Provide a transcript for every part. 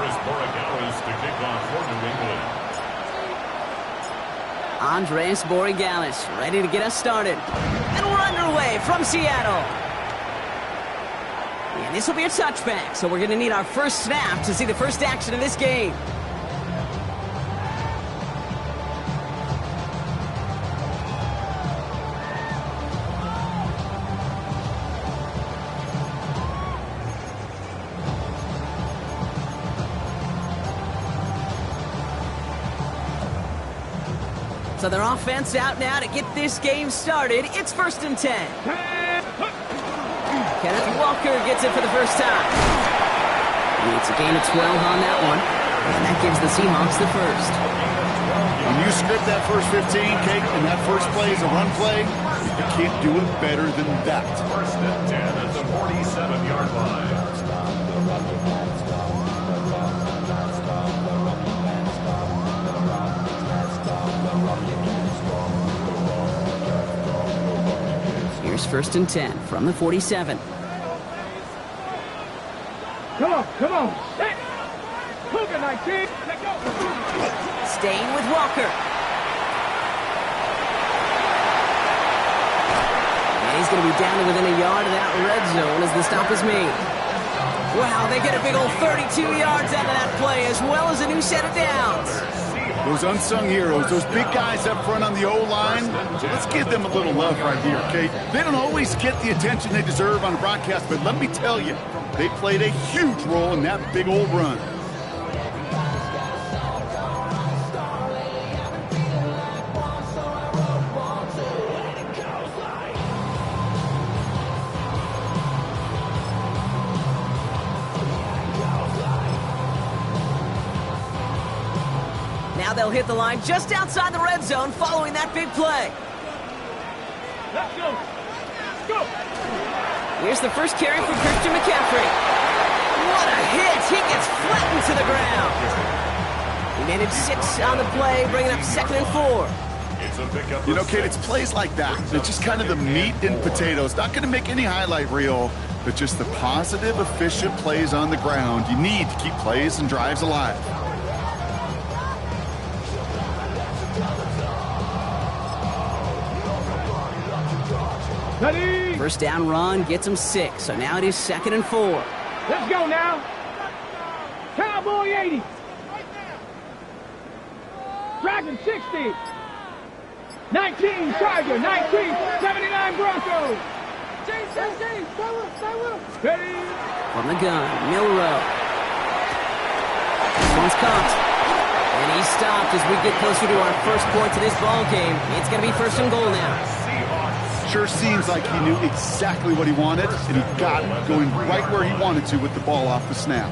Andres Borregales to kick off for New England. Andres Borregales ready to get us started. And we're underway from Seattle. And this will be a touchback, so we're going to need our first snap to see the first action of this game. So their offense out now to get this game started. It's 1st and 10. Kenneth Walker gets it for the first time. It's a gain of 12 on that one. And that gives the Seahawks the first. When you script that first 15, Kate, and that first play is a run play, you can't do it better than that. 1st and 10 at the 47-yard line. Here's 1st and 10 from the 47. Come on. Hey. Cougar 19. Let go. Staying with Walker. And he's going to be down to within a yard of that red zone as the stop is made. Wow, they get a big old 32 yards out of that play as well as a new set of downs. Those unsung heroes, those big guys up front on the O-line, let's give them a little love right here, Kate. They don't always get the attention they deserve on a broadcast, but let me tell you, they played a huge role in that big old run. Now they'll hit the line just outside the red zone following that big play. Let's go. Go. Here's the first carry for Christian McCaffrey. What a hit! He gets flattened to the ground. He made it 6 on the play, bringing up 2nd and 4. It's a pickup. You know, Kate, it's plays like that. It's just kind of the meat and potatoes. Not going to make any highlight reel, but just the positive, efficient plays on the ground. You need to keep plays and drives alive. Ready. First down run gets him 6, so now it is 2nd and 4. Let's go now. Cowboy 80. Dragon 60. 19 Charger. 19. 79 Broncos. Ready. From the gun, Milrow. This one's caught. And he's stopped as we get closer to our first point to this ball game. It's going to be 1st and goal now. Sure seems like he knew exactly what he wanted, and he got it, going right where he wanted to with the ball off the snap.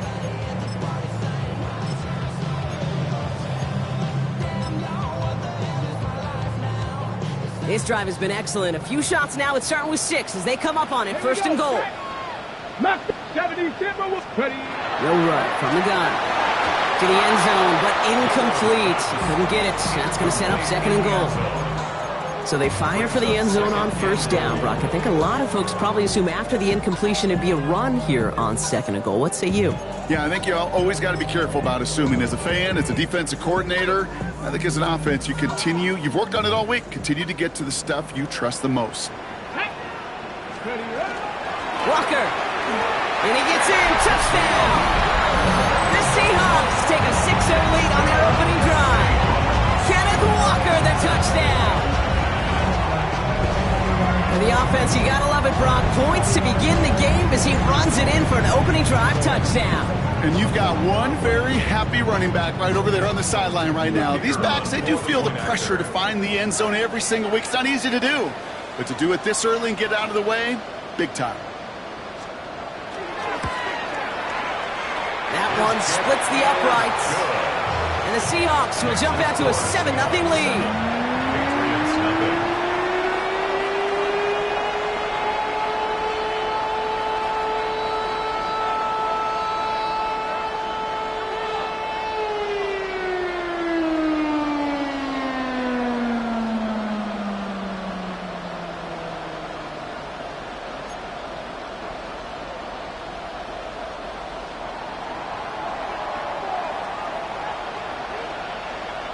This drive has been excellent. A few shots now. It's starting with 6 as they come up on it. 1st and goal. 70 Timberwolves. Ready. Milrow from the gun. To the end zone, but incomplete. Couldn't get it. That's going to set up 2nd and goal. So they fire for the end zone on 1st down, Brock. I think a lot of folks probably assume after the incompletion it'd be a run here on 2nd and goal. What say you? Yeah, I think you always got to be careful about assuming. As a fan, as a defensive coordinator, I think as an offense, you've worked on it all week, continue to get to the stuff you trust the most. Walker. And he gets in. Touchdown. The Seahawks take a 6-0 lead on their opening drive. Kenneth Walker, the touchdown. For the offense, you gotta love it, Brock. Points to begin the game as he runs it in for an opening drive touchdown. And you've got one very happy running back right over there on the sideline right now. These backs, they do feel the pressure to find the end zone every single week. It's not easy to do, but to do it this early and get out of the way, big time. That one splits the uprights. And the Seahawks will jump out to a 7-0 lead.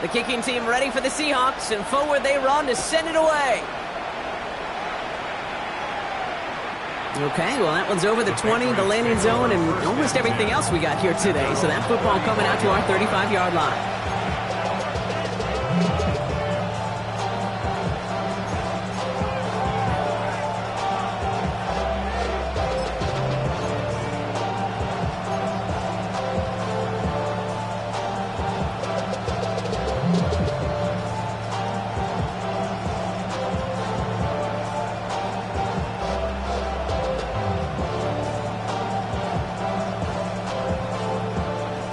The kicking team ready for the Seahawks, and forward they run to send it away. Okay, well, that one's over the 20, the landing zone, and almost everything else we got here today. So that football coming out to our 35-yard line.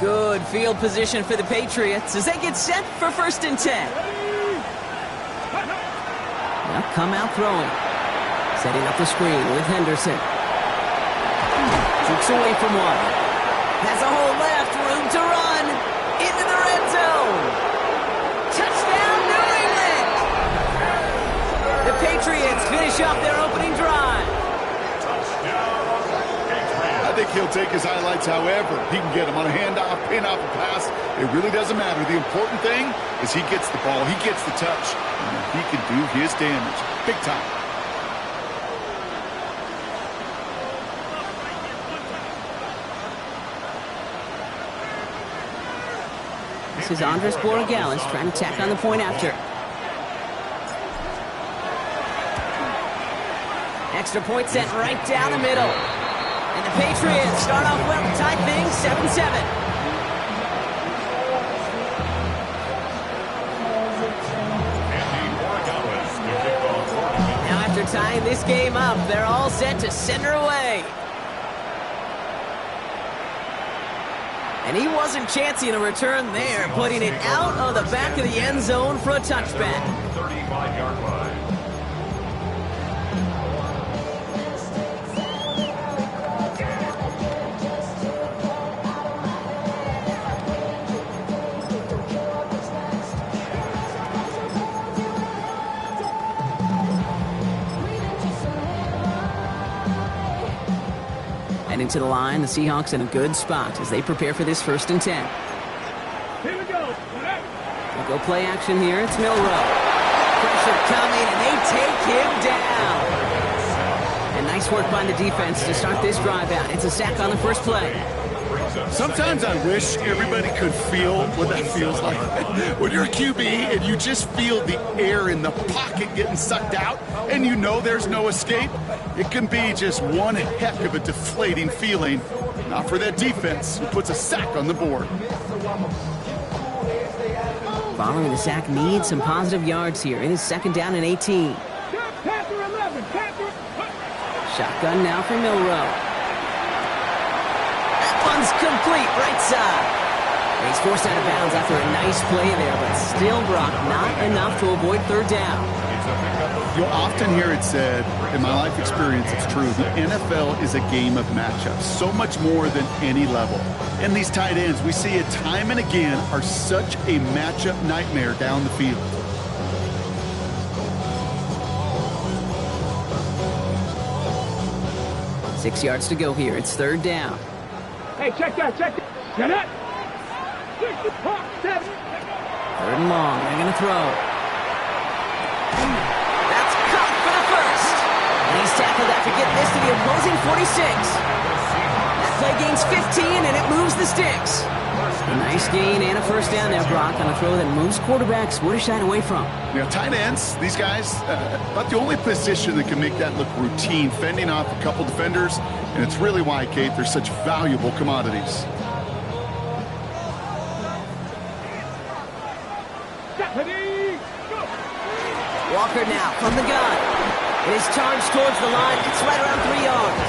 Good field position for the Patriots as they get set for 1st and 10. Now come out throwing. Setting up the screen with Henderson. Jukes away from one. Has a hole left, room to run. Into the red zone. Touchdown, New England! The Patriots finish off their opening drive. I think he'll take his highlights however he can get them on a handoff, pin off a pass. It really doesn't matter. The important thing is he gets the ball, he gets the touch, and he can do his damage big time. This is Andres Borregales trying to tack on the point after. Extra point sent right down the middle. And the Patriots start off well to tie things 7-7. Now after tying this game up, they're all set to send her away. And he wasn't chancing a return there, putting it out of the back of the end zone for a touchback. 35-yard line. Heading to the line, the Seahawks in a good spot as they prepare for this 1st and 10. Here we go. We'll go play action here. It's Milroe. Pressure coming, and they take him down. And nice work by the defense to start this drive out. It's a sack on the first play. Sometimes I wish everybody could feel what that feels like. When you're a QB and you just feel the air in the pocket getting sucked out and you know there's no escape, it can be just one heck of a deflating feeling. Not for that defense who puts a sack on the board. Following the sack needs some positive yards here. It is 2nd down and 18. Panther 11. Panther. Shotgun now for Milroe. One's complete, right side. He's forced out of bounds after a nice play there, but still, Brock, not enough to avoid 3rd down. You'll often hear it said, in my life experience, it's true, the NFL is a game of matchups, so much more than any level. And these tight ends, we see it time and again, are such a matchup nightmare down the field. Six yards to go here. It's 3rd down. Hey, check that. Get it. 7. 3rd and long. They're going to throw. That's caught for the first. And he's tackled after getting this to the opposing 46. That play gains 15, and it moves the sticks. A nice gain and a 1st down there, Brock, on a throw that moves quarterbacks would have shied away from. You know, tight ends, these guys, about the only position that can make that look routine, fending off a couple defenders, and it's really why, Kate, they're such valuable commodities. Walker now from the gun. It is charged towards the line. It's right around 3 yards.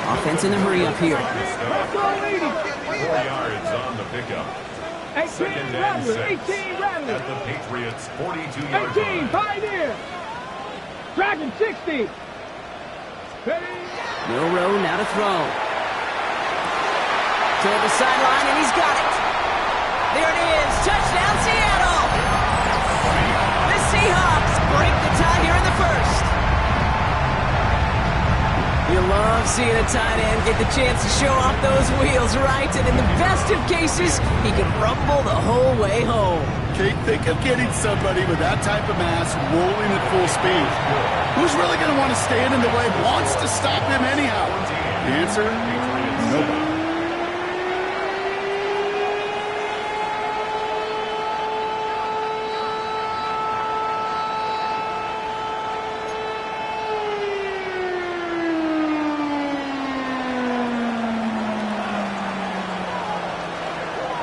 Offense in the hurry up here. 4 yards on the pickup. 2nd and 6 at the Patriots' 42-yard 18, line. Pioneer. Dragon 60. Milroe now to throw. Toward the sideline, and he's got it. There it is. Touchdown, Seattle. The Seahawks break the tie here in the 1st. The you love seeing a tight end get the chance to show off those wheels, right? And in the best of cases, he can rumble the whole way home. Kate, think of getting somebody with that type of mass rolling at full speed. Who's really going to want to stand in the way, wants to stop him anyhow? The answer? Nobody.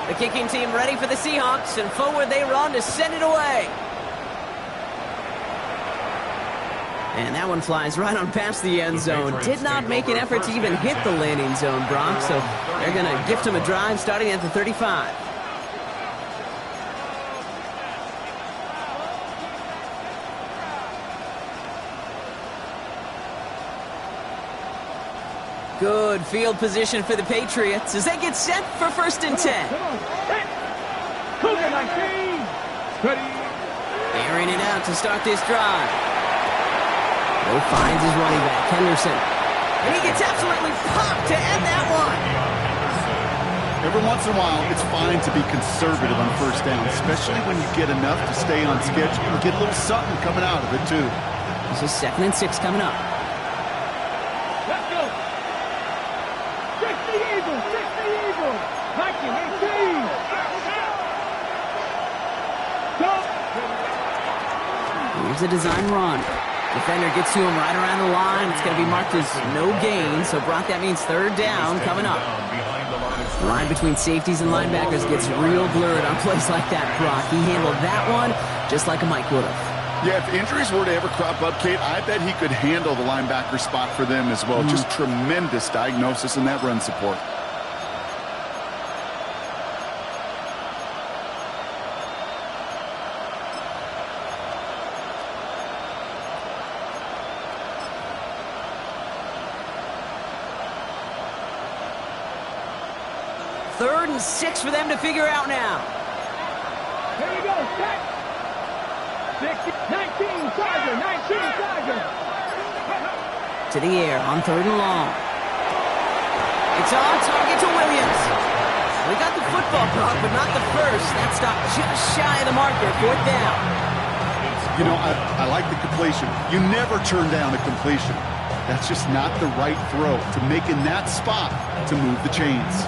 The kicking team ready for the Seahawks, and forward they run to send it away. And that one flies right on past the end zone. Did not make an effort to even hit the landing zone, Brock, so they're going to gift him a drive starting at the 35. Good field position for the Patriots as they get set for 1st and 10. Come on. Hey. Cougar 19. Ready. Airing it out to start this drive. Mo finds his running back, Henderson. And he gets absolutely popped to end that one. Every once in a while, it's fine to be conservative on 1st down, especially when you get enough to stay on schedule and get a little something coming out of it, too. This is 2nd and 6 coming up. Let's go. 60 Eagles. 60 Eagles. 1918. Go. Here's a design run. Defender gets to him right around the line. It's going to be marked as no gain. So, Brock, that means 3rd down coming up. The line between safeties and linebackers gets real blurred on plays like that, Brock. He handled that one just like a Mike would have. Yeah, if injuries were to ever crop up, Kate, I bet he could handle the linebacker spot for them as well. Just tremendous diagnosis in that run support. Third and 6 for them to figure out now. Here we go. Set. 60, 19 Charger. 19 Charger. To the air on 3rd and long. It's on target to Williams. We got the football, Brock, but not the first. That stop just shy of the marker. 4th down. You know, I like the completion. You never turn down a completion. That's just not the right throw to make in that spot to move the chains.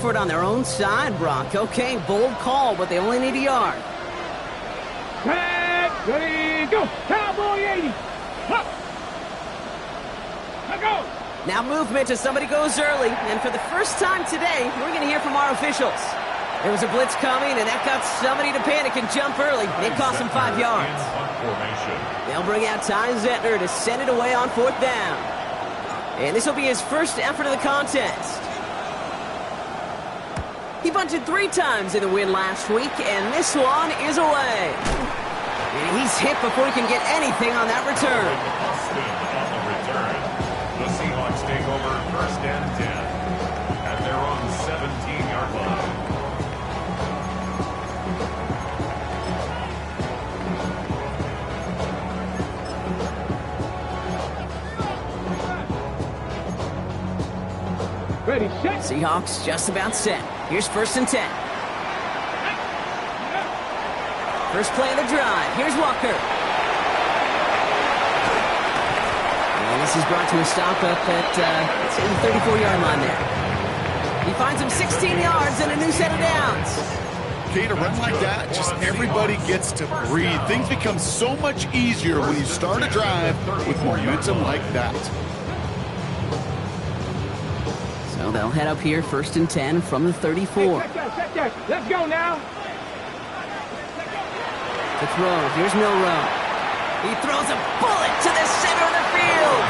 for it on their own side, Brock. Okay, bold call, but they only need a yard. Set, ready, go. Cowboy 80. Up. Now go. Now movement as somebody goes early, and for the first time today, we're going to hear from our officials. There was a blitz coming, and that got somebody to panic and jump early. It cost them 5 yards. They'll bring out Ty Zentner to send it away on 4th down. And this will be his first effort of the contest. He bunted 3 times in the win last week, and this one is away. And he's hit before he can get anything on that return. The Seahawks take over 1st and 10 at their own 17-yard line. Ready, set. Seahawks just about set. Here's 1st and 10. First play of the drive. Here's Walker. And this is brought to a stop up at the 34-yard line there. He finds him 16 yards and a new set of downs. Kate, a run like that, just everybody gets to breathe. Things become so much easier when you start a drive with momentum like that. So they'll head up here, 1st and 10 from the 34. Hey, set that. Let's go now. To throw, here's Milrow. He throws a bullet to the center of the field.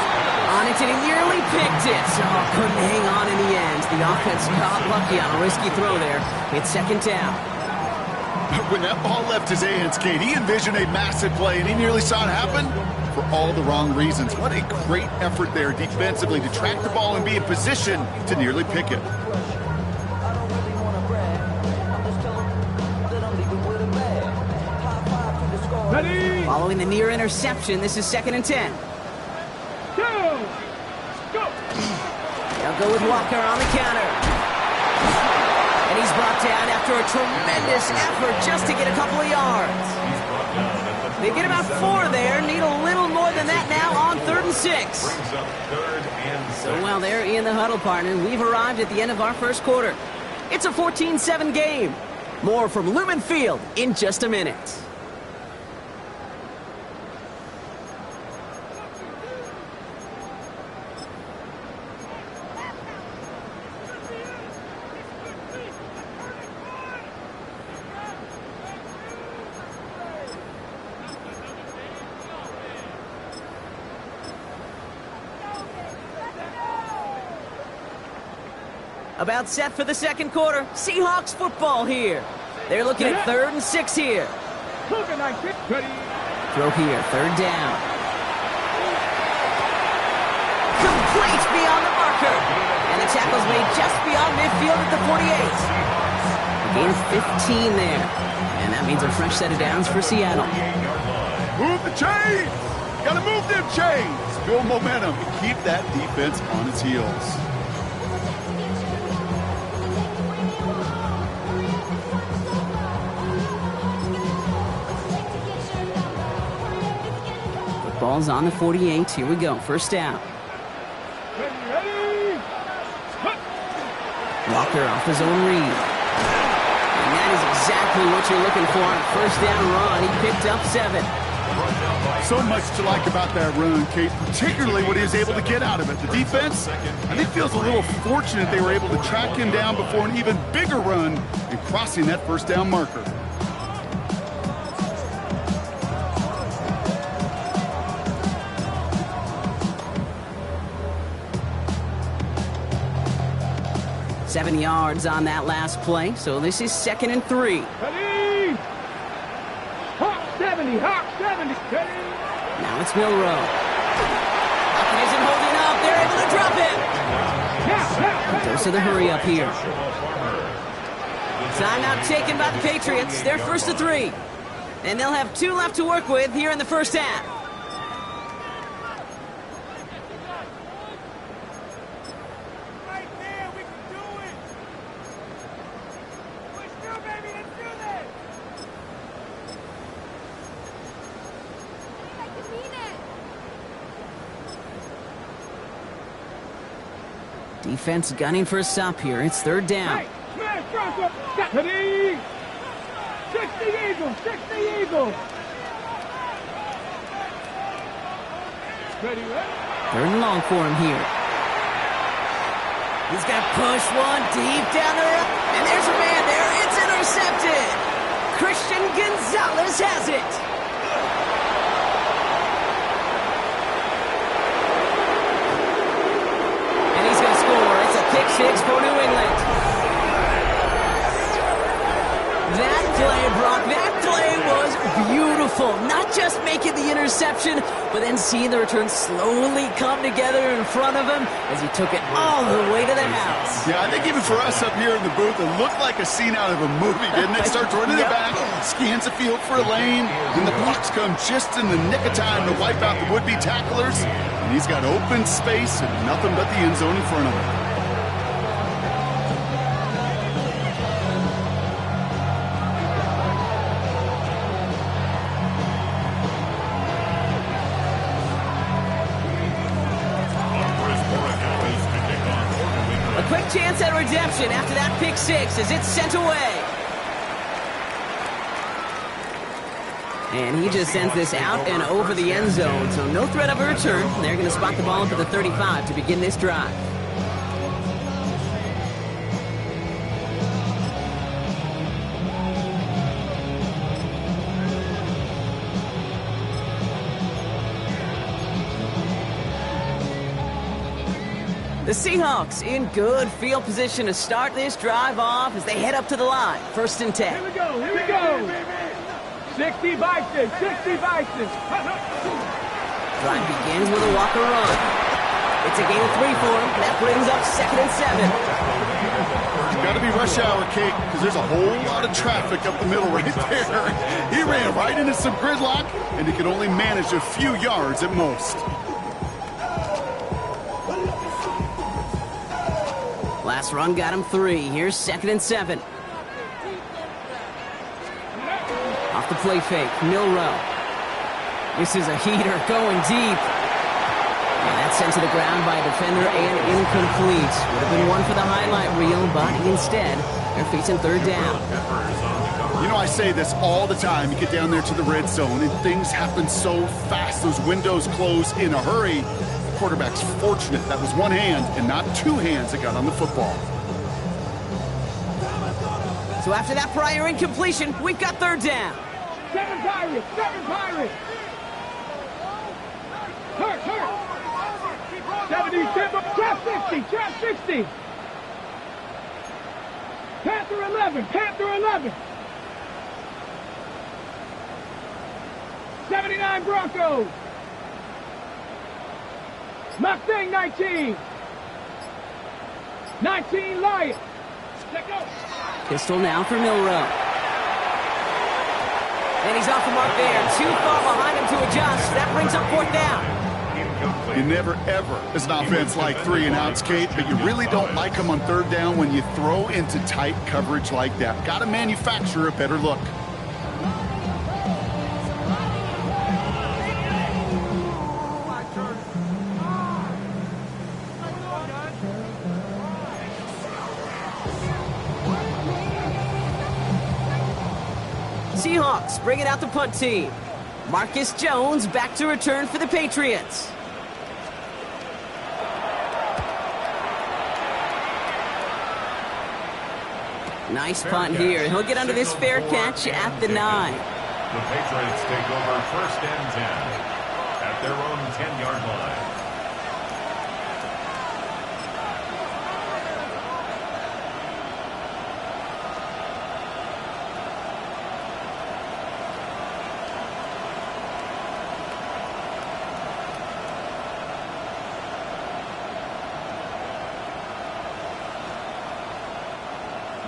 On it, and he nearly picked it. Oh, couldn't hang on in the end. The offense got lucky on a risky throw there. It's 2nd down. When that ball left his hands, Kate, he envisioned a massive play, and he nearly saw it happen for all the wrong reasons. What a great effort there defensively to track the ball and be in position to nearly pick it. Ready. Following the near interception, this is 2nd and 10. Go. Go. They'll go with Walker on the counter. And he's brought down after a tremendous effort just to get a couple of yards. They get about 4 there, need a little more than that now on 3rd and 6. So while they're in the huddle, partner, we've arrived at the end of our first quarter. It's a 14-7 game. More from Lumen Field in just a minute. About set for the 2nd quarter. Seahawks football here. They're looking at 3rd and 6 here. Ready. Throw here, 3rd down. Complete beyond the marker. And the tackle's made just beyond midfield at the 48. Gain of 15 there. And that means a fresh set of downs for Seattle. Move the chains! Gotta move them chains! Build momentum and keep that defense on its heels. Ball's on the 48. Here we go. 1st down. Ready. Walker off his own read. And that is exactly what you're looking for on 1st down run. He picked up 7. So much to like about that run, Kate, particularly what he was able to get out of it. The defense, I think, feels a little fortunate they were able to track him down before an even bigger run and crossing that 1st down marker. Seven yards on that last play, so this is 2nd and 3. Ready. Hawk 70. Hawk 70. Ready. Now it's Milrow. He isn't holding up. They're able to drop it. Goes to the hurry up here. Timeout taken by the Patriots. They're 1st and 3. And they'll have 2 left to work with here in the 1st half. Defense gunning for a stop here. It's 3rd down. Bronco. 60. 60 Eagles. 60 Eagles. Ready, ready? Third and long for him here. He's got push one deep down the road. And there's a man there. It's intercepted. Christian Gonzalez has it. And he's going to score. It's a pick six for New England. That play, Brock, that play was beautiful. Not just making the interception, but then seeing the return slowly come together in front of him as he took it all the way to the house. Yeah, I think even for us up here in the booth, it looked like a scene out of a movie, didn't it? Starts running it back, scans the field for a lane, and the blocks come just in the nick of time to wipe out the would-be tacklers. And he's got open space and nothing but the end zone in front of him. Chance at redemption after that pick six as it's sent away. And he just sends this out and over the end zone, so no threat of a return. They're going to spot the ball into the 35 to begin this drive. The Seahawks in good field position to start this drive off as they head up to the line. 1st and 10. Here we go, here we go. 60 Bison, 60 Bison. Drive begins with a walker run. It's a gain of 3 for him. That brings up 2nd and 7. It's got to be rush hour, Kate, because there's a whole lot of traffic up the middle right there. He ran right into some gridlock, and he could only manage a few yards at most. Last run got him 3. Here's 2nd and 7. Off the play fake, Milroe. This is a heater going deep. And that's sent to the ground by a defender and incomplete. Would have been one for the highlight reel, but instead, they're facing 3rd down. You know, I say this all the time. You get down there to the red zone, and things happen so fast. Those windows close in a hurry. Quarterback's fortunate that was one hand and not 2 hands that got on the football. So after that prior incompletion, we've got 3rd down. 7 Pirates, 7 Pirates. Hurt. 77, trap 60. Panther 11. 79 Broncos. Mustang 19. 19 Lions. Let go. Pistol now for Milroe. And he's off the mark there. Too far behind him to adjust. That brings up 4th down. You never, ever, as an offense, like 3 and outs, Kate, but you really don't like them on 3rd down when you throw into tight coverage like that. Got to manufacture a better look. Seahawks bringing out the punt team. Marcus Jones back to return for the Patriots. Nice punt here. He'll get under this fair catch at the 9. The Patriots take over 1st and 10 at their own 10-yard line.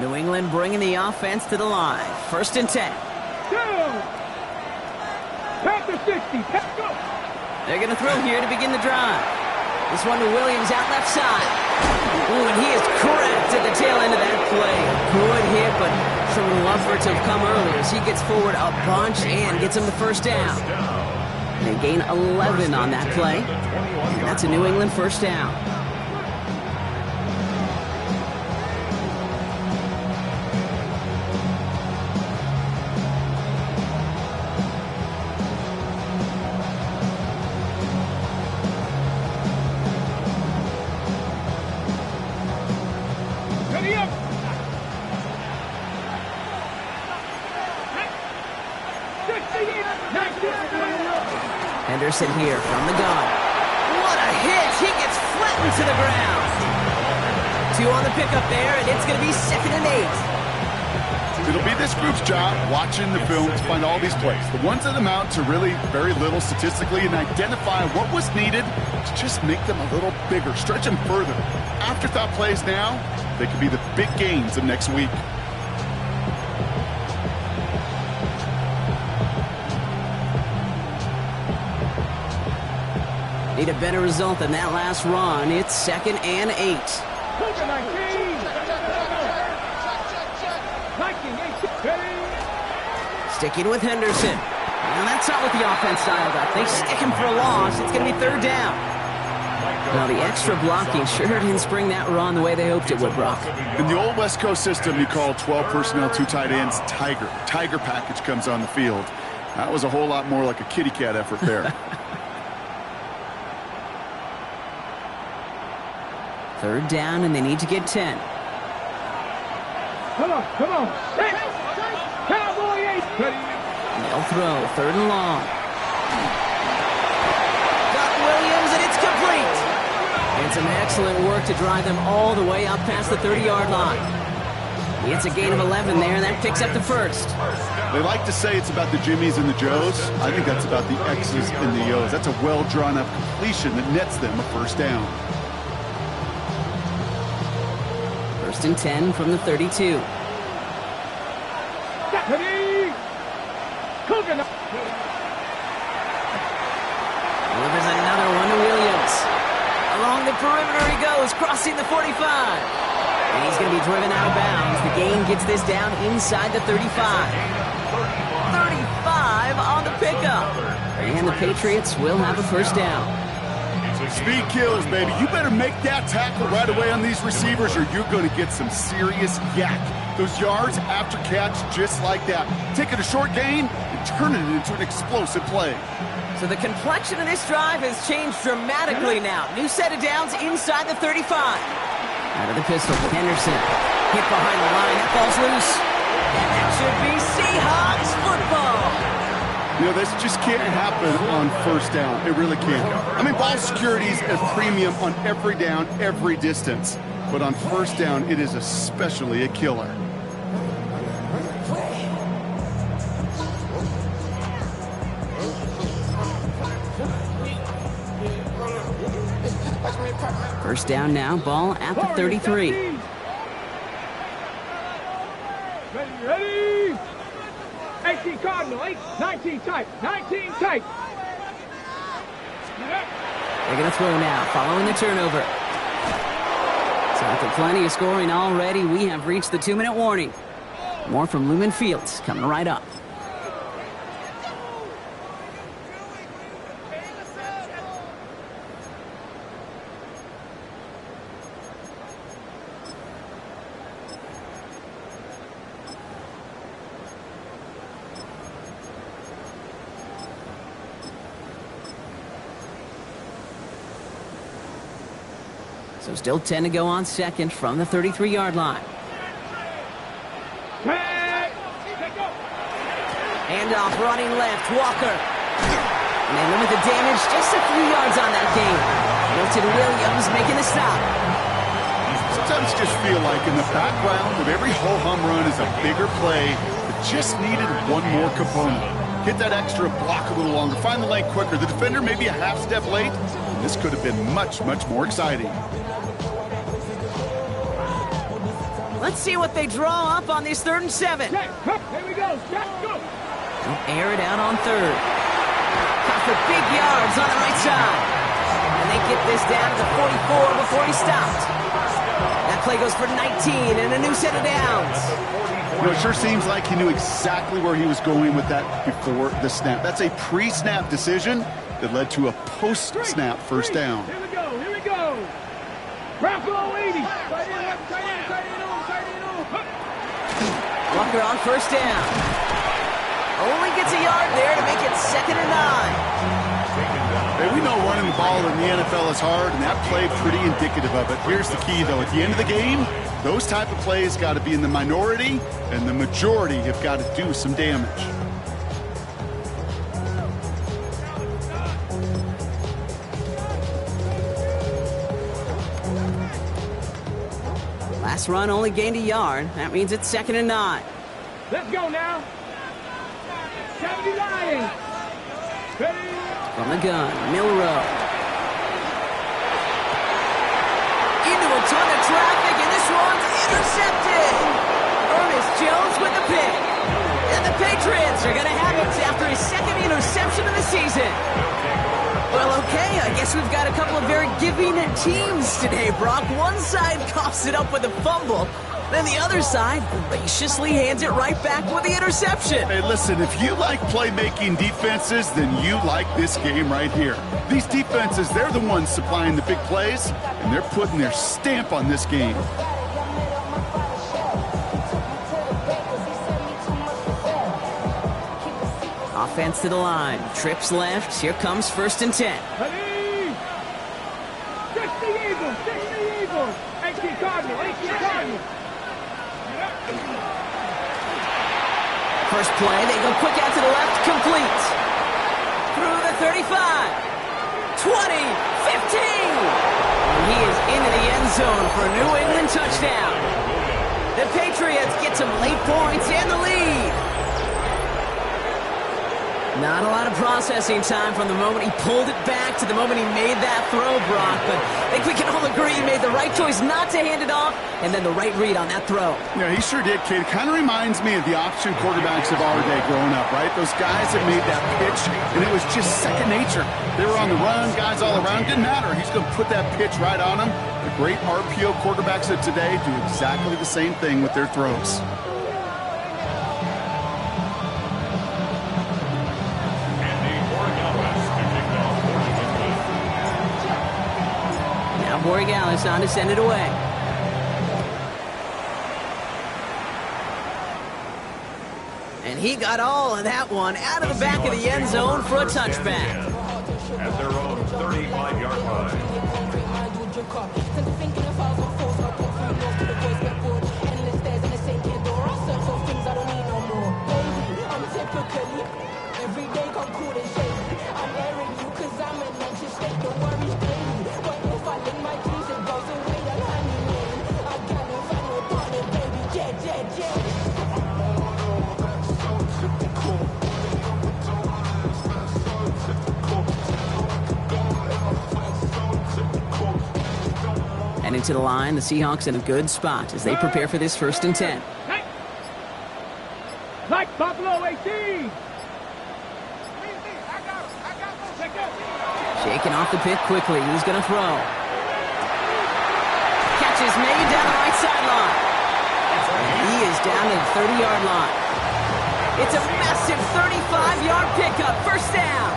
New England bringing the offense to the line. 1st and 10. Down. Panther 60. Go. They're going to throw here to begin the drive. This one to Williams out left side. Ooh, and he is cracked at the tail end of that play. Good hit, but Sherman Ludford to have come earlier as he gets forward a bunch and gets him the 1st down. They gain 11 on that play. And that's a New England 1st down. Henderson here from the gun. What a hit! He gets flattened to the ground. 2 on the pickup there, and it's going to be 2nd and 8. It'll be this group's job watching the film to find all these plays. The ones that amount to really very little statistically and identify what was needed to just make them a little bigger, stretch them further. Afterthought plays now, they could be the big gains of next week. Need a better result than that last run. It's 2nd and 8. Sticking with Henderson. Now that's not what the offense dialed up. They stick him for a loss. It's going to be 3rd down. Now the extra blocking sure didn't spring that run the way they hoped it would, Brock. In the old West Coast system, you call 12 personnel, 2 tight ends, Tiger. Tiger package comes on the field. That was a whole lot more like a kitty cat effort there. 3rd down, and they need to get 10. Come on. Cowboy 8. They'll throw, 3rd and long. Got Williams, and it's complete. And some excellent work to drive them all the way up past the 30-yard line. It's a gain of 11 there, and that picks up the 1st. They like to say it's about the Jimmies and the Joes. I think that's about the X's and the O's. That's a well-drawn-up completion that nets them a 1st down. 1st and 10 from the 32. Delivers another one to Williams. Along the perimeter he goes, crossing the 45. And he's going to be driven out of bounds. The gain gets this down inside the 35. 35 on the pickup. And the Patriots will have a 1st down. Speed kills, baby. You better make that tackle right away on these receivers or you're going to get some serious yak. Those yards after catch just like that. Taking a short gain and turning it into an explosive play. So the complexion of this drive has changed dramatically now. New set of downs inside the 35. Out of the pistol, Henderson. Hit behind the line. That ball's loose. And that should be Seahawks football. You know, this just can't happen on 1st down. It really can't. I mean, ball security is a premium on every down, every distance. But on 1st down, it is especially a killer. First down now, ball at the 33. Ready? 18 Cardinal, 19 tight, 19 tight. They're going to throw now, following the turnover. So after plenty of scoring already, we have reached the 2-minute warning. More from Lumen Fields coming right up. So still 10 to go on 2nd from the 33-yard line. Handoff running left, Walker. And they limit the damage just a few yards on that game. Milton Williams making the stop. Sometimes just feel like in the background of every ho-hum run is a bigger play that just needed one more component. Hit that extra block a little longer, find the lane quicker. The defender maybe a half step late. This could have been much, much more exciting. Let's see what they draw up on this 3rd and 7. Here we go. Go. They'll air it out on 3rd. Caught for big yards on the right side. And they get this down to the 44 before he stopped. That play goes for 19 and a new set of downs. You know, it sure seems like he knew exactly where he was going with that before the snap. That's a pre-snap decision that led to a post-snap 1st down. Here we go. Raffalo 80. Walker on 1st down. Only gets a yard there to make it 2nd and 9. Hey, we know running the ball in the NFL is hard, and that play pretty indicative of it. Here's the key, though. At the end of the game, those type of plays got to be in the minority, and the majority have got to do some damage. Pass run only gained a yard. That means it's 2nd and 9. Let's go now. 70 Lions. Ready? From the gun, Milrow. Into a ton of traffic, and this one's intercepted. Ernest Jones with the pick. And the Patriots are going to have it after his 2nd interception of the season. Well, okay, I guess we've got a couple of very giving teams today, Brock. One side coughs it up with a fumble. Then the other side graciously hands it right back with the interception. Hey, listen, if you like playmaking defenses, then you like this game right here. These defenses, they're the ones supplying the big plays, and they're putting their stamp on this game. Offense to the line. Trips left. Here comes 1st and 10. Ready? 60 Eagles. 60 Eagles. 18 Cardinal. 18 Cardinal. First play, they go quick out to the left, complete. Through the 35, 20, 15. And he is into the end zone for a New England touchdown. The Patriots get some late points and the lead. Not a lot of processing time from the moment he pulled it back to the moment he made that throw, Brock. But I think we can all agree he made the right choice not to hand it off, and then the right read on that throw. Yeah, he sure did, kid. Kind of reminds me of the option quarterbacks of our day growing up, right? Those guys that made that pitch, and it was just second nature. They were on the run, guys all around. Didn't matter. He's going to put that pitch right on them. The great RPO quarterbacks of today do exactly the same thing with their throws. Borregales on to send it away. And he got all of that one out of the back of the end zone for a touchback. At their own 35-yard line. And into the line, the Seahawks in a good spot as they prepare for this 1st and 10. Like Buffalo 18. Shaking off the pick quickly. Who's going to throw? Catch is made down the right sideline. And he is down to the 30-yard line. It's a massive 35-yard pickup. 1st down.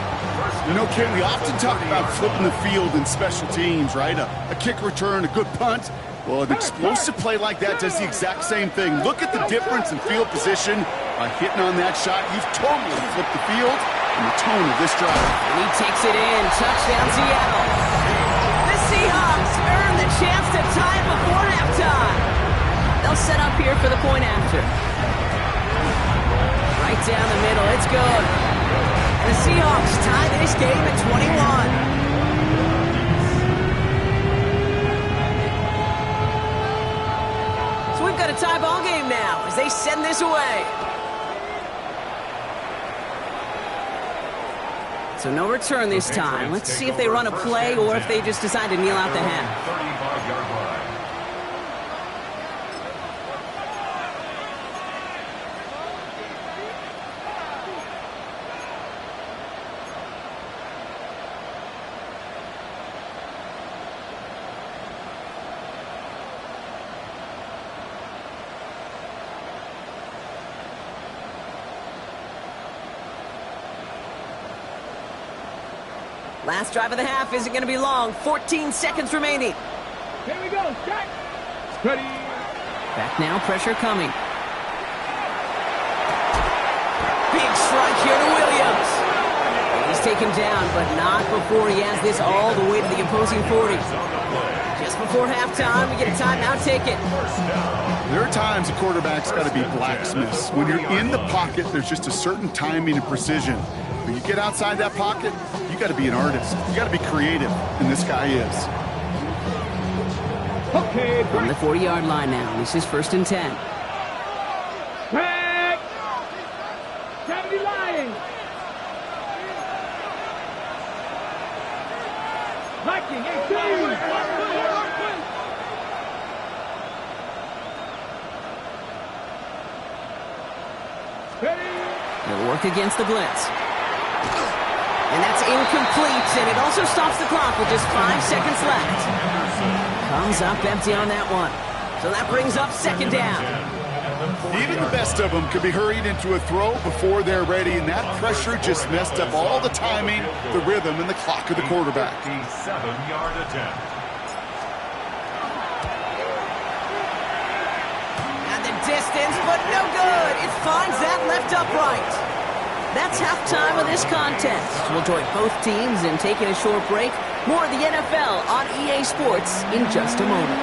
You know, Ken, we often talk about flipping the field in special teams, right? A kick return, a good punt. Well, an explosive play like that does the exact same thing. Look at the difference in field position. By hitting on that shot, you've totally flipped the field and the tone of this drive. And he takes it in. Touchdown, Seattle. The Seahawks earn the chance to tie it before halftime. They'll set up here for the point after. Right down the middle. It's good. And the Seahawks tie this game at 21. So we've got a tie ball game now as they send this away. So no return this time. Let's see if they run a play or if they just decide to kneel out the half. 35-yard line. Last drive of the half isn't going to be long. 14 seconds remaining. Here we go. Strike. Ready. Back now, pressure coming. Big strike here to Williams. He's taken down, but not before he has this all the way to the opposing 40. Just before halftime, we get a timeout ticket. There are times a quarterback's got to be blacksmiths. When you're in the pocket, there's just a certain timing and precision. When you get outside that pocket, you got to be an artist. You got to be creative, and this guy is. Okay, From the 40-yard line now. This is 1st and 10. back. 70 Lions. Viking, 18. Ready? They'll work against the blitz. And that's incomplete, and it also stops the clock with just 5 seconds left. Comes up empty on that one. So that brings up 2nd down. Even the best of them could be hurried into a throw before they're ready, and that pressure just messed up all the timing, the rhythm, and the clock of the quarterback. 7-yard attempt. And the distance, but no good. It finds that left upright. That's halftime of this contest. We'll join both teams in taking a short break. More of the NFL on EA Sports in just a moment.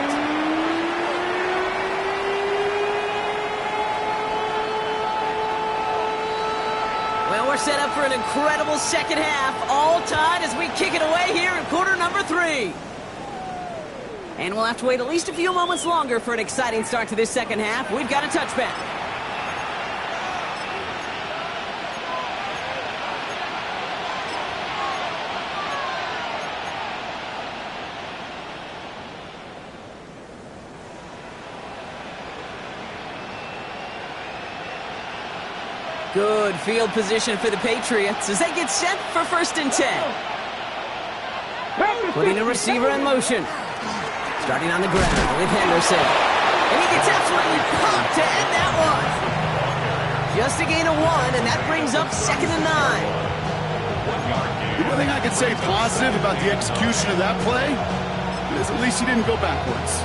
Well, we're set up for an incredible second half. All tied as we kick it away here in quarter number 3. And we'll have to wait at least a few moments longer for an exciting start to this second half. We've got a touchback. Good field position for the Patriots as they get set for 1st and 10. Putting a receiver in motion. Starting on the ground with Henderson. And he gets absolutely pumped to end that one. Just a gain of 1, and that brings up 2nd and 9. The one thing I could say positive about the execution of that play is at least he didn't go backwards.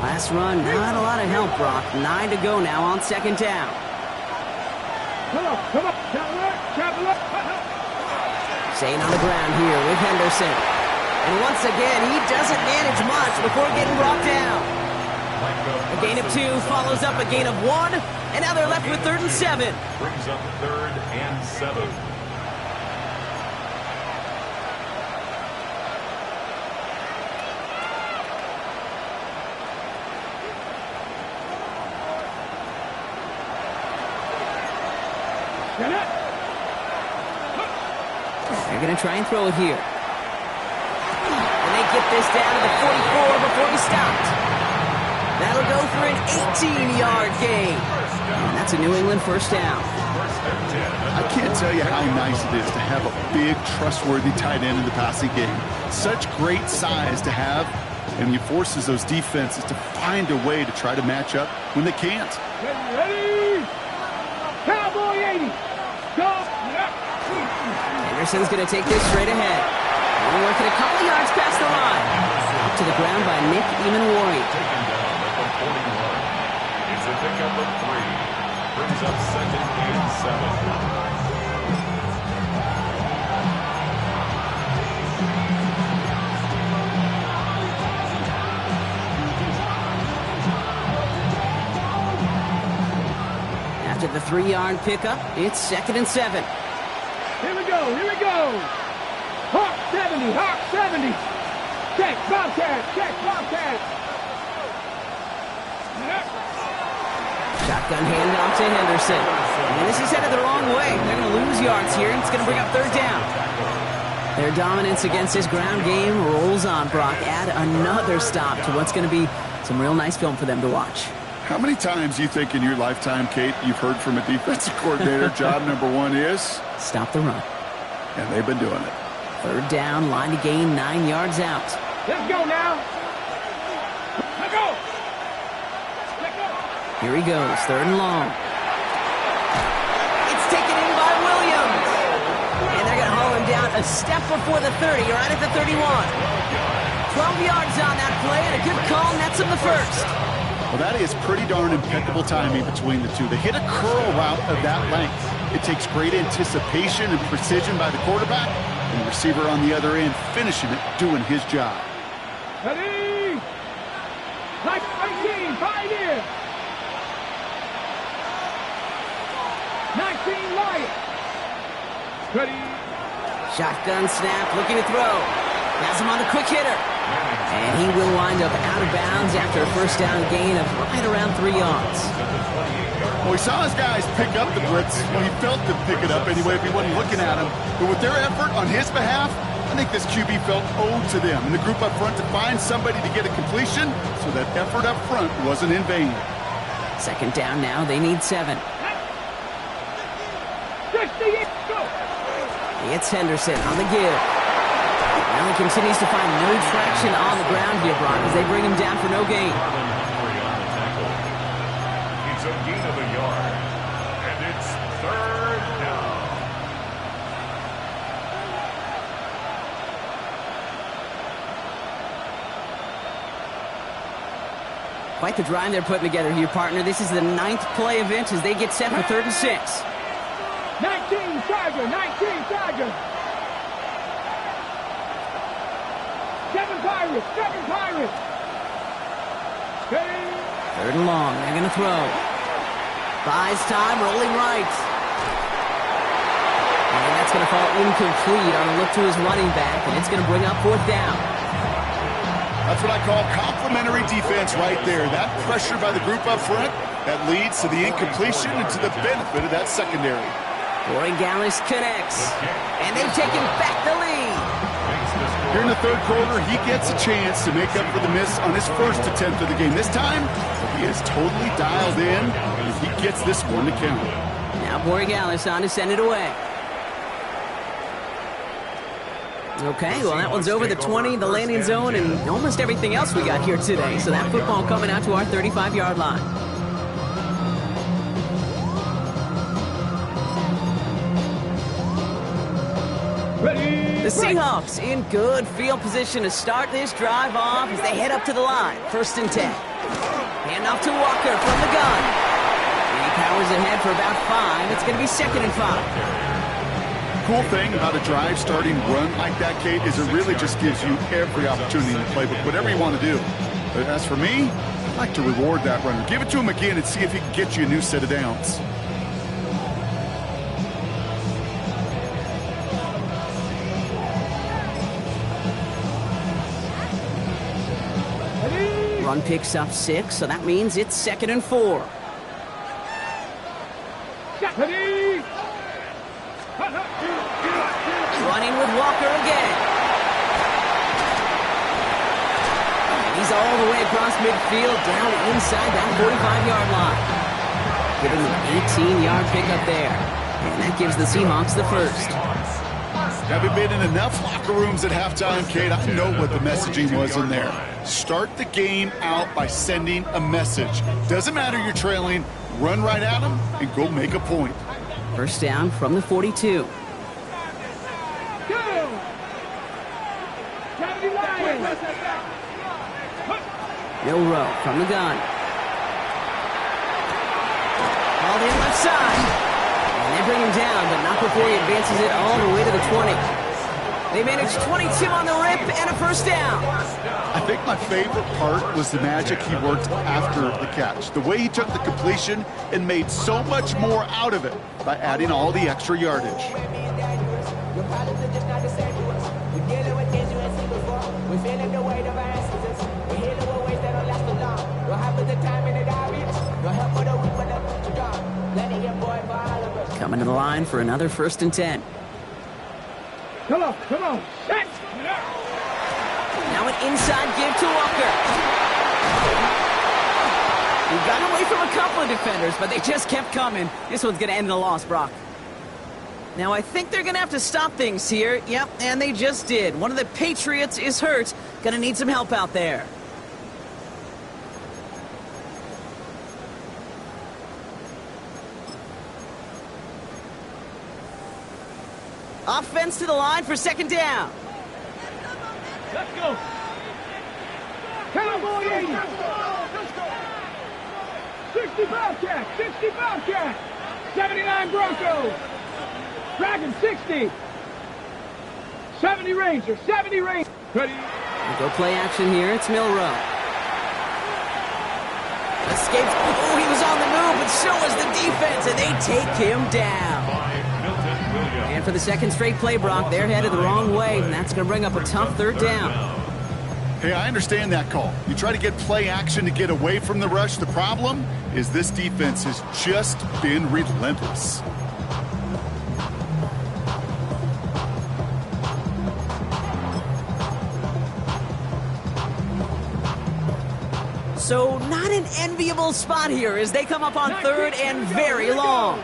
Last run, not a lot of help, Brock. 9 to go now on 2nd down. Come on, traveler. Staying on the ground here with Henderson. And once again, he doesn't manage much before getting brought down. A gain of 2 follows up a gain of 1, and now they're left with 3rd and 7. Brings up 3rd and 7. They're going to try and throw it here. And they get this down to the 44 before he stopped. That'll go for an 18-yard gain. And that's a New England 1st down. I can't tell you how nice it is to have a big, trustworthy tight end in the passing game. Such great size to have, and he forces those defenses to find a way to try to match up when they can't. Ready? Cowboy 80. Go. Henderson's going to take this straight ahead. Only working a couple yards past the line. Up to the ground by Nick Eamon-Warry. Taken down at the 41. It's a pickup of 3. Brings up 2nd and 7. After the 3-yard pickup, it's 2nd and 7. Here we go. Hawk 70. Check, Bobcat. Shotgun handoff to Henderson. And this is headed the wrong way. They're going to lose yards here, and it's going to bring up 3rd down. Their dominance against this ground game rolls on, Brock. Add another stop to what's going to be some real nice film for them to watch. How many times do you think in your lifetime, Kate, you've heard from a defensive coordinator, job number 1 is? Stop the run. And they've been doing it. 3rd down, line to gain 9 yards out. Let's go now. Let's go. Here he goes, 3rd and long. It's taken in by Williams. And they're going to haul him down a step before the 30, right at the 31. 12 yards on that play, and a good call nets him the 1st. Well, that is pretty darn impeccable timing between the two. They hit a curl route of that length. It takes great anticipation and precision by the quarterback, and the receiver on the other end finishing it, doing his job. Ready? Like 19, 5 in. 19 Lions. Ready. Shotgun snap, looking to throw. Has him on the quick hitter. And he will wind up out of bounds after a first down gain of right around 3 yards. Well, he saw his guys pick up the blitz. Well, he felt them pick it up anyway if he wasn't looking at him. But with their effort on his behalf, I think this QB felt owed to them and the group up front to find somebody to get a completion, so that effort up front wasn't in vain. Second down now, they need 7. 68, go. It's Henderson on the give. Now he continues to find no traction on the ground here, Brock, as they bring him down for no gain. It's a gain of a yard, and it's 3rd down. Quite the drive they're putting together here, partner. This is the 9th play event as they get set for 3rd and 6. 19 Tiger, 19 Tiger. 7 Pirates, 7 Pirates. Ready. 3rd and long, they're going to throw. Buys time, rolling right. And that's going to fall incomplete on a look to his running back, and it's going to bring up 4th down. That's what I call complimentary defense right there. That pressure by the group up front, that leads to the incompletion and to the benefit of that secondary. Corey Gallis connects, and they've taken back the lead. Here in the 3rd quarter, he gets a chance to make up for the miss on his first attempt of the game. This time, he is totally dialed in, and he gets this one to count. Now Corey Gallis on to send it away. Okay, well, that one's over the 20, the landing zone, and almost everything else we got here today. So that football coming out to our 35-yard line. Ready. The Seahawks in good field position to start this drive off as they head up to the line. 1st and 10. Hand off to Walker from the gun. He powers ahead for about 5. It's going to be 2nd and 5. Cool thing about a drive starting run like that, Kate, is it really just gives you every opportunity in the playbook, whatever you want to do. But as for me, I like to reward that runner. Give it to him again and see if he can get you a new set of downs. Ready. Run picks up 6, so that means it's 2nd and 4. Ready. Running with Walker again. And he's all the way across midfield, down inside that 45-yard line. Giving him an 18-yard pickup there. And that gives the Seahawks the 1st. Having been in enough locker rooms at halftime, Kate, I know what the messaging was in there. Start the game out by sending a message. Doesn't matter you're trailing, run right at them and go make a point. 1st down from the 42. Milroe from the gun. Called in left side. And they bring him down, but not before he advances it all the way to the 20. They managed 22 on the rip and a 1st down. I think my favorite part was the magic he worked after the catch. The way he took the completion and made so much more out of it by adding all the extra yardage. Coming to the line for another 1st and 10. Come on, come on. Set. Now an inside give to Walker. He got away from a couple of defenders, but they just kept coming. This one's going to end in a loss, Brock. Now, I think they're going to have to stop things here. Yep, and they just did. One of the Patriots is hurt. Going to need some help out there. Offense to the line for 2nd down. Let's go. Cowboy 80. 60 Bobcat. 60 Bobcat. 79 Broncos. Dragon 60. 70 Rangers. 70 Rangers. Ready. We'll go play action here. It's Milroe. Escapes. Oh, he was on the move, but so was the defense, and they take him down. By Milton Williams. And for the second straight play, Brock, they're headed the wrong way, and that's going to bring up a tough third down. Hey, I understand that call. You try to get play action to get away from the rush. The problem is this defense has just been relentless. So not an enviable spot here as they come up on third and very long.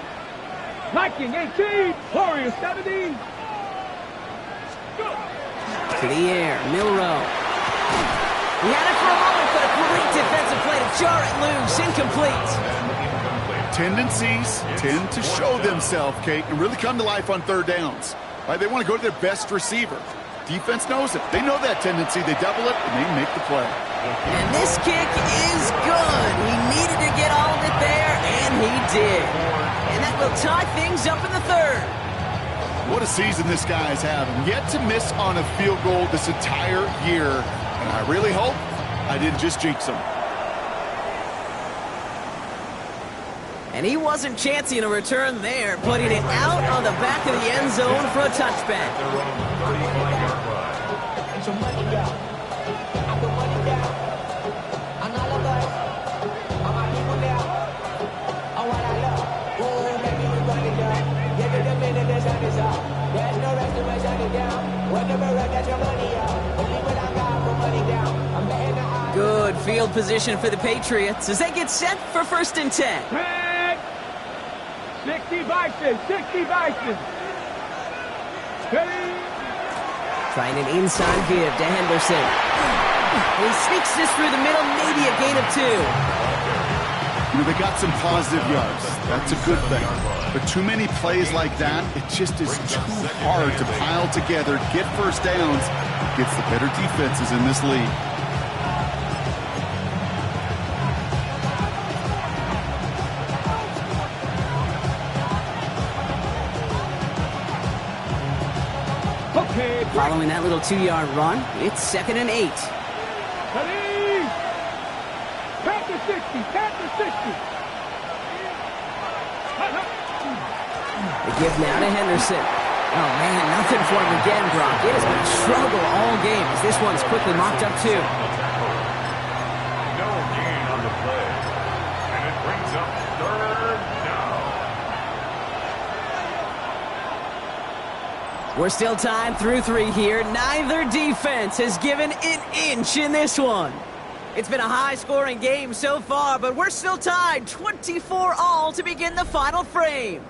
Viking 18, Warriors 17. To the air, Milroe. He had it for a moment, but a great defensive play to jar it loose, incomplete. Tendencies tend to show themselves, Kate, and really come to life on third downs. Right? They want to go to their best receiver. Defense knows it. They know that tendency. They double it, and they make the play. And this kick is good. He needed to get all of it there, and he did. And that will tie things up in the third. What a season this guy is having. Yet to miss on a field goal this entire year. And I really hope I didn't just jinx him. And he wasn't chancing a return there, putting it out on the back of the end zone for a touchback. Good field position for the Patriots as they get set for 1st and 10. 60 Bison, 60 Bison. Trying an inside give to Henderson. He sneaks this through the middle, maybe a gain of 2. You know, they got some positive yards. That's a good thing. But too many plays like that, it just is too hard to pile together, get first downs, gets the better defenses in this league. Following that little 2-yard run, it's 2nd and 8. Panther 60, Panther 60. The give now to Henderson. Oh, man, nothing for him again, Brock. It has been a struggle all game as this one's quickly mocked up, too. No gain on the play. And it brings up 3rd down. We're still tied through 3 here. Neither defense has given an inch in this one. It's been a high-scoring game so far, but we're still tied 24-all to begin the final frame.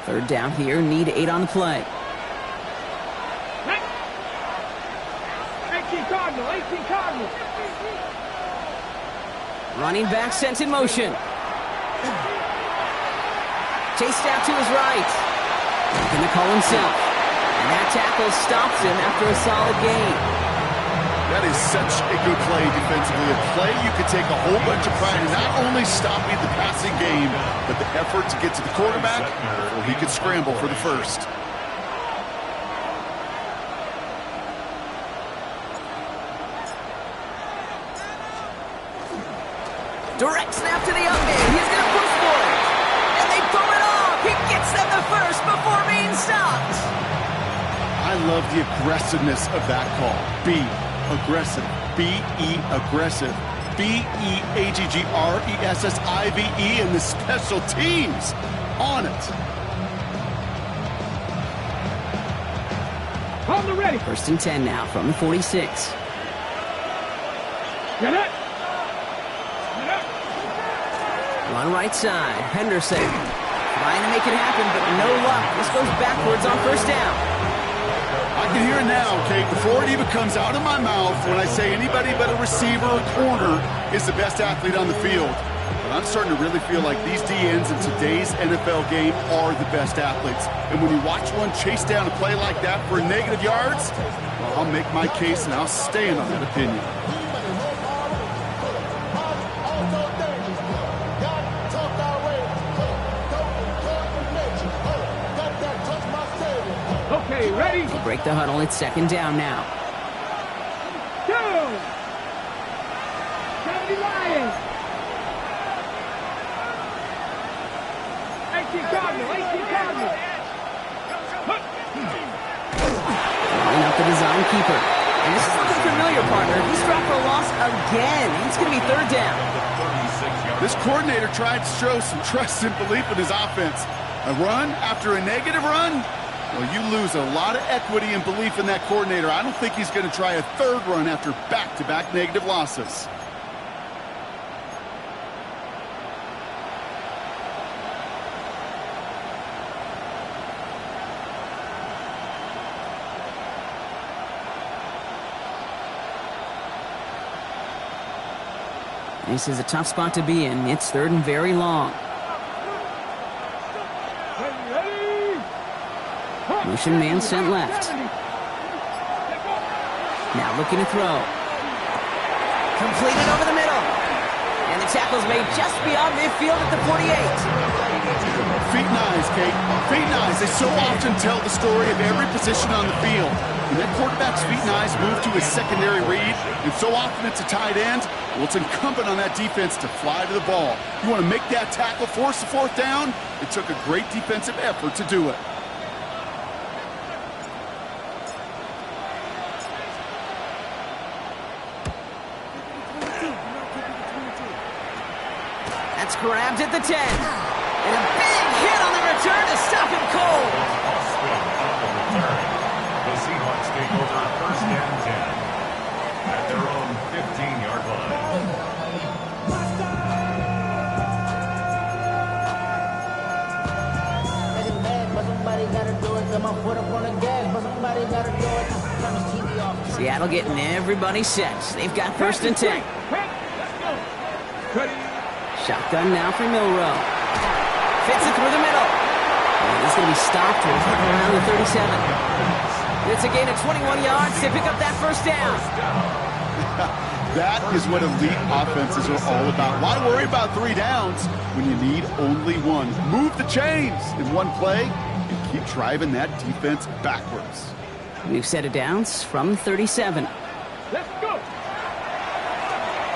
Third down here, need 8 on the play. 18 Cardinal, 18 Cardinal. Running back sent in motion. Chased out to his right. Making the call himself. And that tackle stops him after a solid gain. That is such a good play defensively. A play you could take a whole bunch of pride in not only stopping the passing game, but the effort to get to the quarterback before he could scramble for the first. Direct snap to the young man. He's going to push for it. And they pull it off. He gets them the first before being stopped. I love the aggressiveness of that call. B, aggressive. B-E, aggressive. B-E-A-G-G-R-E-S-S-I-V-E, and the special teams on it. On the ready. 1st and 10 now from the 46. Get it. Run right side. Henderson trying to make it happen, but no luck. This goes backwards on 1st down. I can hear it now, Kate, before it even comes out of my mouth when I say anybody but a receiver or corner is the best athlete on the field. But I'm starting to really feel like these DNs in today's NFL game are the best athletes. And when you watch one chase down a play like that for negative yards, well, I'll make my case and I'll stand on that opinion. Okay, ready? They'll break the huddle. It's second down now. 2. 70 Lions. 18 Cardinal, 18 Cardinal. Line up the design keeper. And this is looking familiar, partner. He's dropped for a loss again. It's going to be third down. This coordinator tried to show some trust and belief in his offense. A run after a negative run? Well, you lose a lot of equity and belief in that coordinator. I don't think he's going to try a third run after back-to-back negative losses. This is a tough spot to be in. It's third and very long. Motion man sent left. Now looking to throw. Completed over the middle. And the tackle's made just beyond midfield at the 48. Feet and eyes, Kate. Feet and eyes. They so often tell the story of every position on the field. When that quarterback's feet and eyes move to his secondary read, and so often it's a tight end, well, it's incumbent on that defense to fly to the ball. You want to make that tackle, force the fourth down? It took a great defensive effort to do it. That's grabbed at the 10. And a big hit on the return to stop him cold. The Seahawks take over first and 10 at their own 15-yard line. Seattle getting everybody set. They've got first and 10. Shotgun now for Milroe. Fits it through the middle. And he's going to be stopped around the 37. It's a gain of 21 yards to pick up that first down. That is what elite offenses are all about. Why worry about 3 downs when you need only one? Move the chains in one play and keep driving that defense backwards. We've set it downs from 37. Let's go.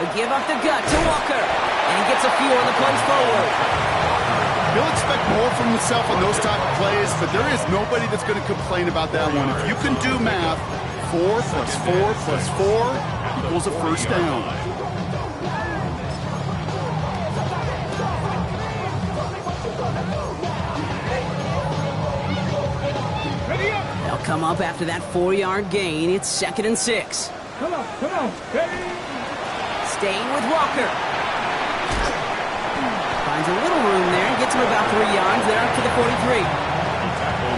They give up the gut to Walker. And he gets a few on the punch forward. He'll expect more from himself on those type of plays, but there is nobody that's going to complain about that one. If you can do math, 4 plus 4 plus 4 equals a first down. They'll come up after that 4-yard gain. It's second and 6. Come on, come on. Ready? Staying with Walker. Finds a little room there and gets him about 3 yards. They're up to the 43.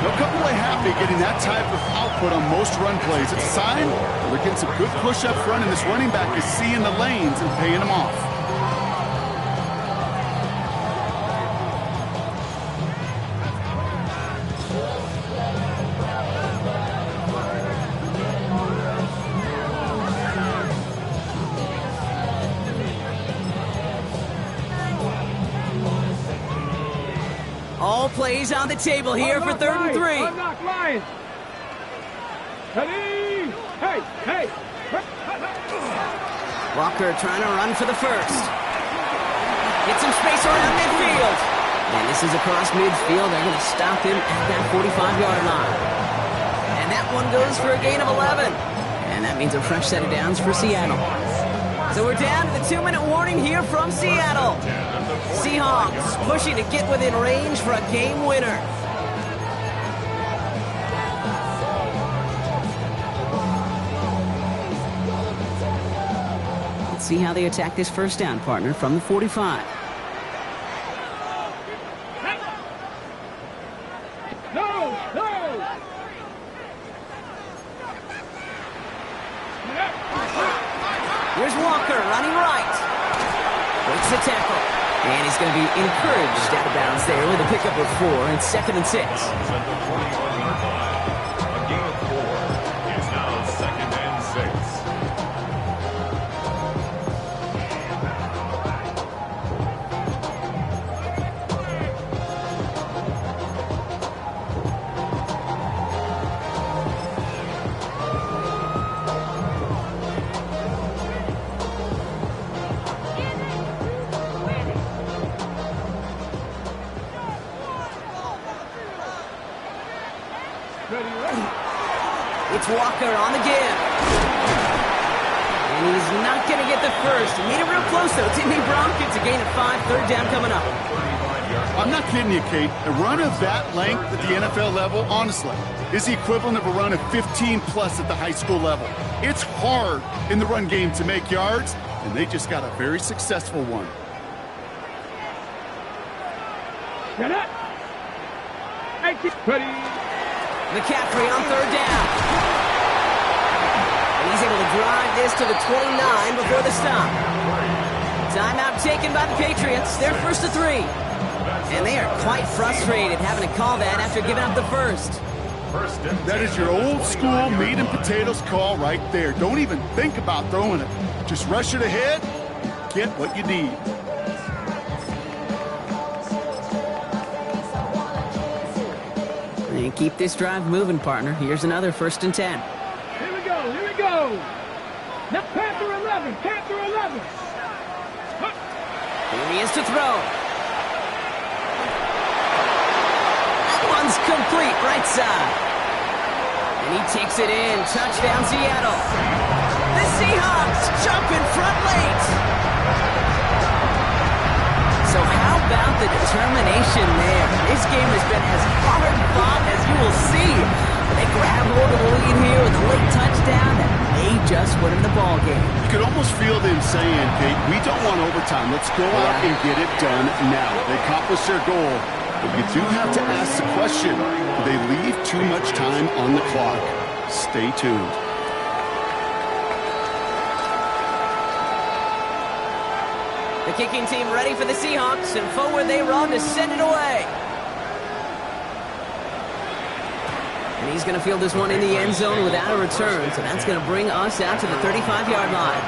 They'll come away happy getting that type of output on most run plays. It's a sign that they're getting some good push up front, and this running back is seeing the lanes and paying them off. All plays on the table here for third and 3. Unlock Lions. Ready? Hey, hey. Walker trying to run for the first. Get some space around midfield. And this is across midfield. They're going to stop him at that 45-yard line. And that one goes for a gain of 11. And that means a fresh set of downs for Seattle. So we're down to the 2-minute warning here from Seattle. Seahawks pushing to get within range for a game winner. Let's see how they attack this first down, partner, from the 45. No, no. Here's Walker running right. Breaks the tackle. And he's going to be encouraged out of bounds there with a pickup of 4. It's second and 6. At the 41-yard line. A gain of 4 is now second and 6. It's Walker on the give. And he's not going to get the first. He made it real close, though. Didn't he, Bronk? It's a gain of 5, third down coming up. I'm not kidding you, Kate. A run of that length at the NFL level, honestly, is the equivalent of a run of 15-plus at the high school level. It's hard in the run game to make yards, and they just got a very successful one. Get up. Ready. McCaffrey on third down. And he's able to drive this to the 29 before the stop. Timeout taken by the Patriots. They're first to 3. And they are quite frustrated having to call that after giving up the first. That is your old school meat and potatoes call right there. Don't even think about throwing it. Just rush it ahead, get what you need. And keep this drive moving, partner. Here's another 1st and 10. Here we go. Now Panther 11. Here he is to throw. That one's complete, right side. And he takes it in. Touchdown, Seattle. The Seahawks jump in front late. So how about the determination there? This game has been as hard fought as you will see. They grab hold of the lead here with a late touchdown and they just win in the ball game. You could almost feel them saying, Kate, we don't want overtime. Let's go out and get it done now. They accomplished their goal, but you do have to ask the question, do they leave too much time on the clock? Stay tuned. The kicking team ready for the Seahawks, and forward they run to send it away. And he's going to field this one in the end zone without a return, so that's going to bring us out to the 35-yard line.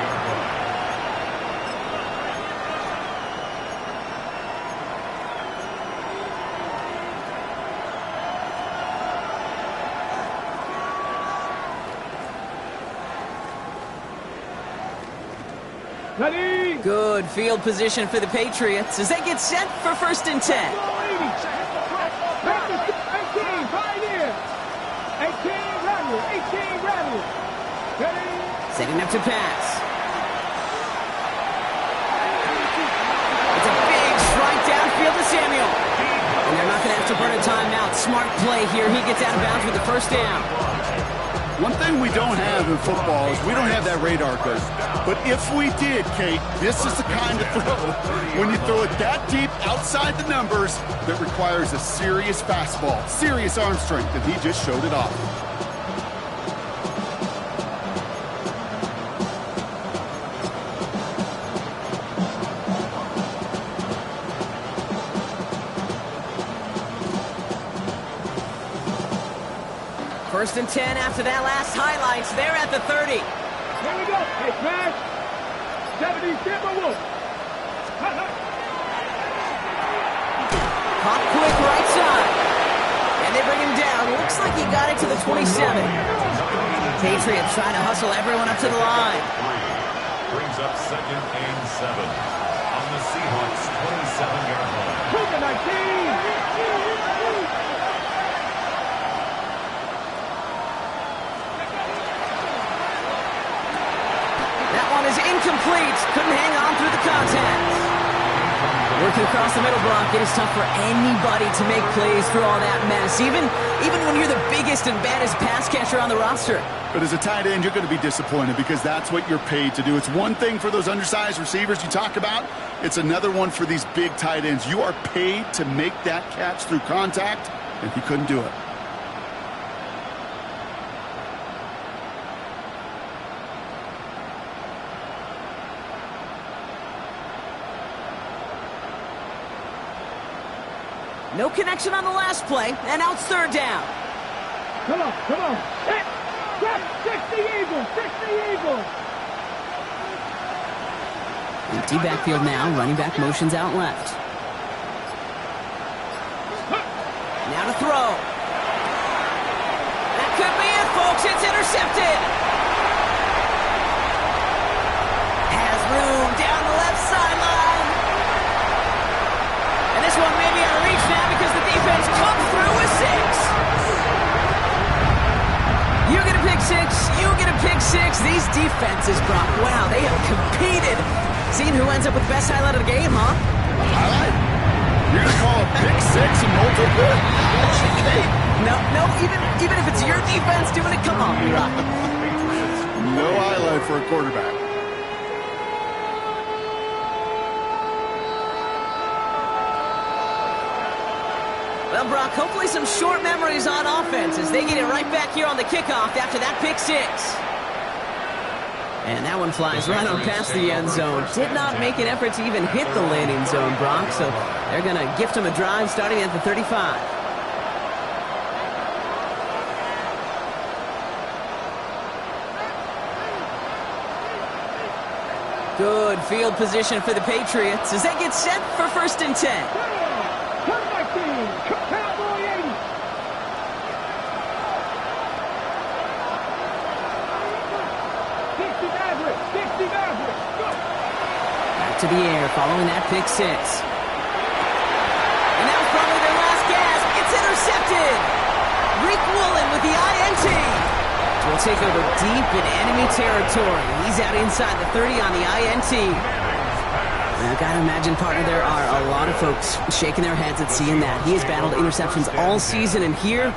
Ready. Good field position for the Patriots as they get set for 1st and 10. 18, right here. 18, rattle. Ready. Setting up to pass. It's a big strike downfield to Samuel. And they're not going to have to burn a timeout. Smart play here. He gets out of bounds with the first down. One thing we don't have in football is we don't have that radar gun. But if we did, Kate, this is the kind of throw, when you throw it that deep outside the numbers, that requires a serious fastball, serious arm strength, and he just showed it off. First and 10 after that last highlights. They're at the 30. Here we go. Hey, smash. 70 Timberwolves. Pop quick right side. And they bring him down. Looks like he got it to the 27. Patriots trying to hustle everyone up to the line. Brings up 2nd and 7 on the Seahawks' 27-yard line. Cougar 19. Is incomplete. Couldn't hang on through the contact. Working across the middle block, it is tough for anybody to make plays through all that mess, even when you're the biggest and baddest pass catcher on the roster. But as a tight end, you're going to be disappointed because that's what you're paid to do. It's one thing for those undersized receivers you talk about. It's another one for these big tight ends. You are paid to make that catch through contact, and he couldn't do it. No connection on the last play, and now it's 3rd down. Come on. Hit. Fix the Eagles. Empty backfield now. Running back motions out left. Now to throw. That could be it, folks. It's intercepted. Has room down the left sideline. And this one may be out of reach now because the defense comes through with 6. pick six. These defenses, Brock, wow, they have competed. Seeing who ends up with the best highlight of the game, huh? Highlight? You're going to call a pick six and multiple? No, even if it's your defense doing it, come on, Brock. No highlight for a quarterback. Well, Brock, hopefully some short memories on offense as they get it right back here on the kickoff after that pick six. And that one flies right on past the end zone. Did not make an effort to even hit the landing zone, Brock, so they're going to gift him a drive starting at the 35. Good field position for the Patriots as they get set for 1st and 10. Back to the air following that pick six. And that was probably their last gasp. It's intercepted. Rick Woolen with the INT. Will take over deep in enemy territory. He's out inside the 30 on the INT. I've got to imagine, partner, there are a lot of folks shaking their heads at seeing that. He has battled interceptions all season, and here,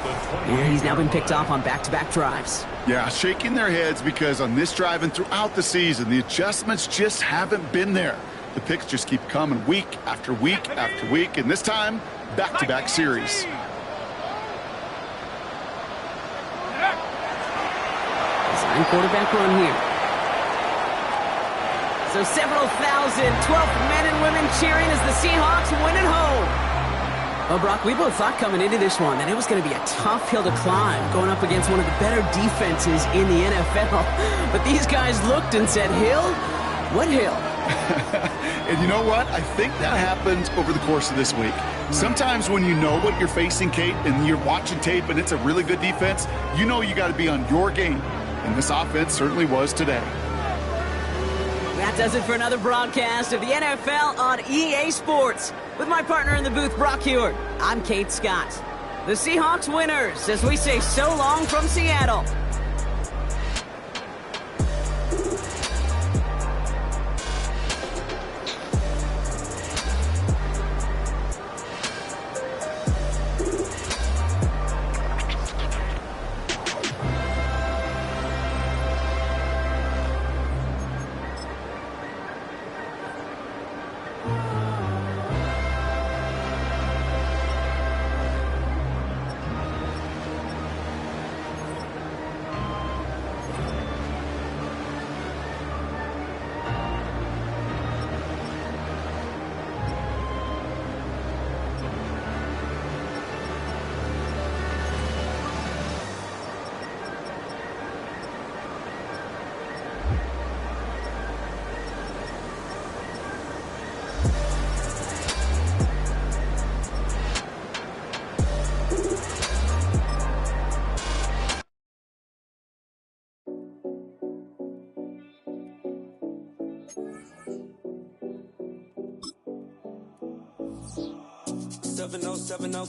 he's now been picked off on back-to-back drives. Yeah, shaking their heads because on this drive and throughout the season, the adjustments just haven't been there. The picks just keep coming week after week after week, and this time, back-to-back series. Design quarterback run here. So several thousand 12th men and women cheering as the Seahawks win at home. Well, Brock, we both thought coming into this one that it was going to be a tough hill to climb, going up against one of the better defenses in the NFL. But these guys looked and said, hill? What hill? And you know what? I think that happened over the course of this week. Sometimes when you know what you're facing, Kate, and you're watching tape and it's a really good defense, you know you got to be on your game. And this offense certainly was today. That does it for another broadcast of the NFL on EA Sports. With my partner in the booth, Brock Huard, I'm Kate Scott. The Seahawks winners, as we say so long from Seattle.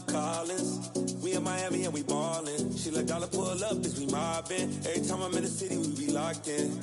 Collins. We in Miami and we ballin'. She let dollar pull up, cause we mobbin'. Every time I'm in the city, we be locked in.